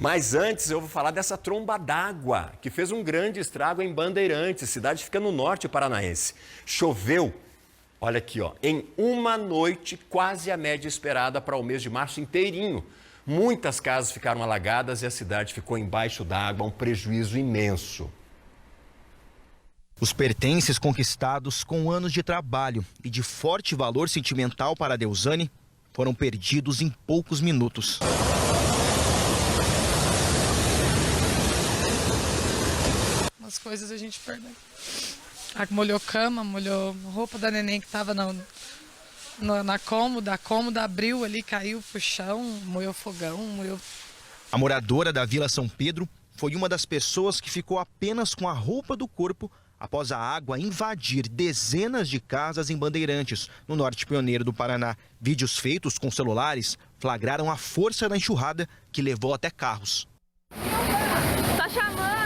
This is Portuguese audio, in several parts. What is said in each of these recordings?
Mas antes eu vou falar dessa tromba d'água que fez um grande estrago em Bandeirantes, cidade fica no norte paranaense. Choveu, olha aqui, ó, em uma noite, quase a média esperada para o mês de março inteirinho. Muitas casas ficaram alagadas e a cidade ficou embaixo d'água, um prejuízo imenso. Os pertences conquistados com anos de trabalho e de forte valor sentimental para a Deusane foram perdidos em poucos minutos. As coisas a gente perde. Molhou cama, molhou roupa da neném que estava na cômoda. A cômoda abriu ali, caiu pro chão, molhou fogão, molhou... A moradora da Vila São Pedro foi uma das pessoas que ficou apenas com a roupa do corpo após a água invadir dezenas de casas em Bandeirantes, no norte pioneiro do Paraná. Vídeos feitos com celulares flagraram a força da enxurrada que levou até carros. Tá chamando!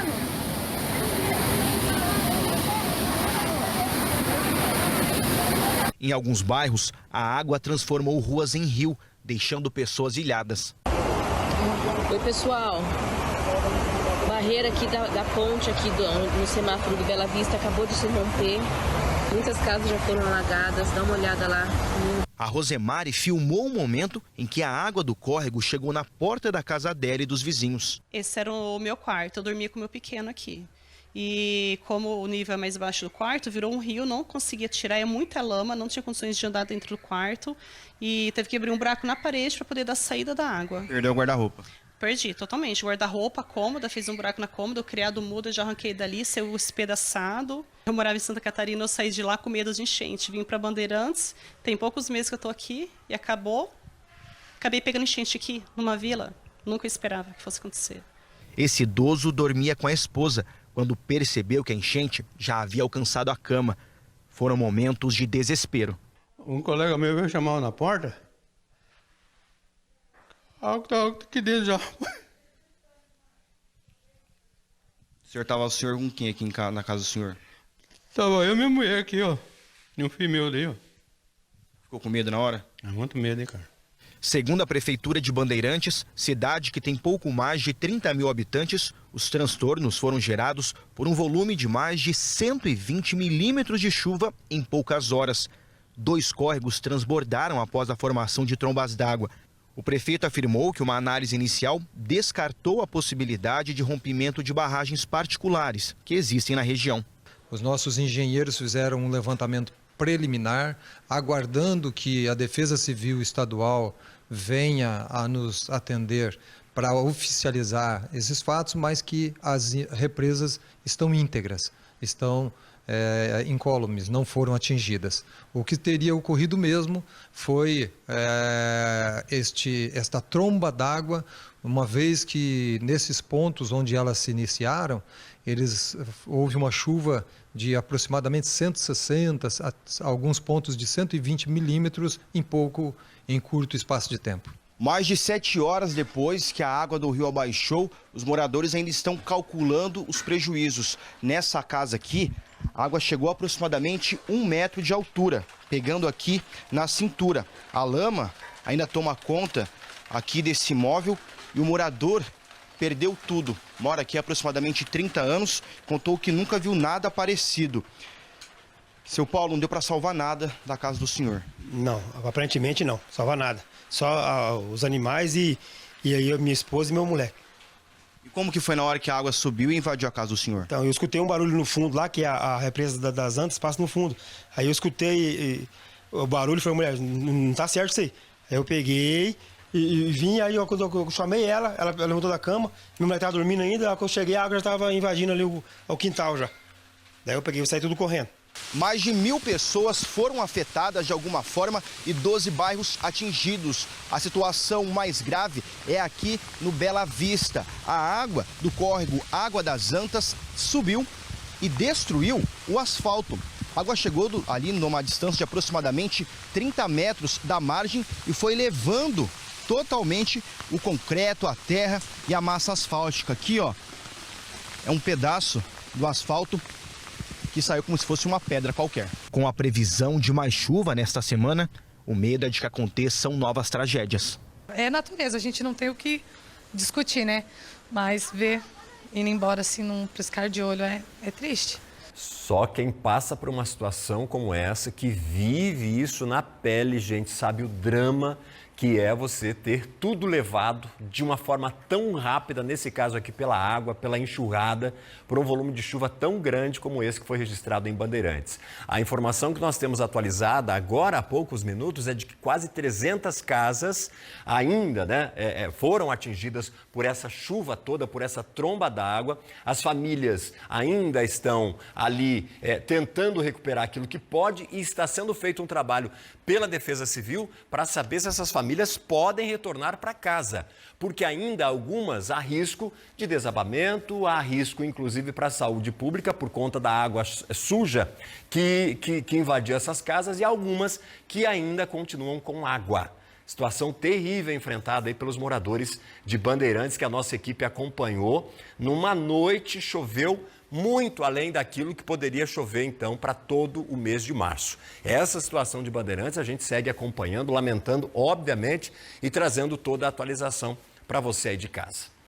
Em alguns bairros, a água transformou ruas em rio, deixando pessoas ilhadas. Oi, pessoal. Barreira aqui da ponte aqui no semáforo do Bela Vista acabou de se romper. Muitas casas já foram alagadas. Dá uma olhada lá. A Rosemary filmou o momento em que a água do córrego chegou na porta da casa dela e dos vizinhos. Esse era o meu quarto. Eu dormia com o meu pequeno aqui. E como o nível é mais baixo do quarto, virou um rio, não conseguia tirar, é muita lama, não tinha condições de andar dentro do quarto e teve que abrir um buraco na parede para poder dar saída da água. Perdeu o guarda-roupa? Perdi, totalmente. Guarda-roupa, cômoda, fez um buraco na cômoda, o criado mudo, eu já arranquei dali, saiu espedaçado. Eu morava em Santa Catarina, eu saí de lá com medo de enchente. Vim para Bandeirantes, tem poucos meses que eu estou aqui e acabei pegando enchente aqui, numa vila. Nunca esperava que fosse acontecer. Esse idoso dormia com a esposa quando percebeu que a enchente já havia alcançado a cama. Foram momentos de desespero. Um colega meu veio chamar na porta. Algo tá aqui dentro já. O senhor com quem aqui na casa do senhor? Tava eu e minha mulher aqui, ó. E um filho meu ali, ó. Ficou com medo na hora? É muito medo, hein, cara. Segundo a Prefeitura de Bandeirantes, cidade que tem pouco mais de 30 mil habitantes, os transtornos foram gerados por um volume de mais de 120 milímetros de chuva em poucas horas. 2 córregos transbordaram após a formação de trombas d'água. O prefeito afirmou que uma análise inicial descartou a possibilidade de rompimento de barragens particulares que existem na região. Os nossos engenheiros fizeram um levantamento preliminar, aguardando que a Defesa Civil Estadual venha a nos atender para oficializar esses fatos, mas que as represas estão íntegras, estão incólumes, não foram atingidas. O que teria ocorrido mesmo foi esta tromba d'água, uma vez que nesses pontos onde elas se iniciaram, houve uma chuva de aproximadamente 160, alguns pontos de 120 milímetros em curto espaço de tempo. Mais de 7 horas depois que a água do rio abaixou, os moradores ainda estão calculando os prejuízos. Nessa casa aqui, a água chegou a aproximadamente 1 metro de altura, pegando aqui na cintura. A lama ainda toma conta aqui desse imóvel e o morador perdeu tudo. Mora aqui há aproximadamente 30 anos, contou que nunca viu nada parecido. Seu Paulo, não deu para salvar nada da casa do senhor? Não, aparentemente não, salvar nada. Só os animais e aí minha esposa e meu moleque. E como que foi na hora que a água subiu e invadiu a casa do senhor? Então, eu escutei um barulho no fundo lá, que a represa das Antas passa no fundo. Aí eu escutei o barulho e falei, mulher, não tá certo isso aí. Aí eu peguei e vim, aí quando eu chamei ela levantou da cama, minha mulher estava dormindo ainda, quando eu cheguei a água já estava invadindo ali o quintal já. Daí eu peguei e saí tudo correndo. Mais de 1000 pessoas foram afetadas de alguma forma e 12 bairros atingidos. A situação mais grave é aqui no Bela Vista. A água do córrego Água das Antas subiu e destruiu o asfalto. A água chegou ali numa distância de aproximadamente 30 metros da margem e foi levando totalmente o concreto, a terra e a massa asfáltica. Aqui, ó, é um pedaço do asfalto que saiu como se fosse uma pedra qualquer. Com a previsão de mais chuva nesta semana, o medo é de que aconteçam novas tragédias. É natureza, a gente não tem o que discutir, né? Mas ver indo embora assim num piscar de olho é triste. Só quem passa por uma situação como essa, que vive isso na pele, gente, sabe o drama que é você ter tudo levado de uma forma tão rápida, nesse caso aqui pela água, pela enxurrada, por um volume de chuva tão grande como esse que foi registrado em Bandeirantes. A informação que nós temos atualizada agora há poucos minutos é de que quase 300 casas ainda foram atingidas por essa chuva toda, por essa tromba d'água. As famílias ainda estão ali tentando recuperar aquilo que pode e está sendo feito um trabalho pela Defesa Civil para saber se essas famílias podem retornar para casa, porque ainda algumas há risco de desabamento, há risco inclusive para a saúde pública por conta da água suja que invadiu essas casas e algumas que ainda continuam com água. Situação terrível enfrentada aí pelos moradores de Bandeirantes que a nossa equipe acompanhou. Numa noite choveu muito além daquilo que poderia chover, então, para todo o mês de março. Essa situação de Bandeirantes a gente segue acompanhando, lamentando, obviamente, e trazendo toda a atualização para você aí de casa.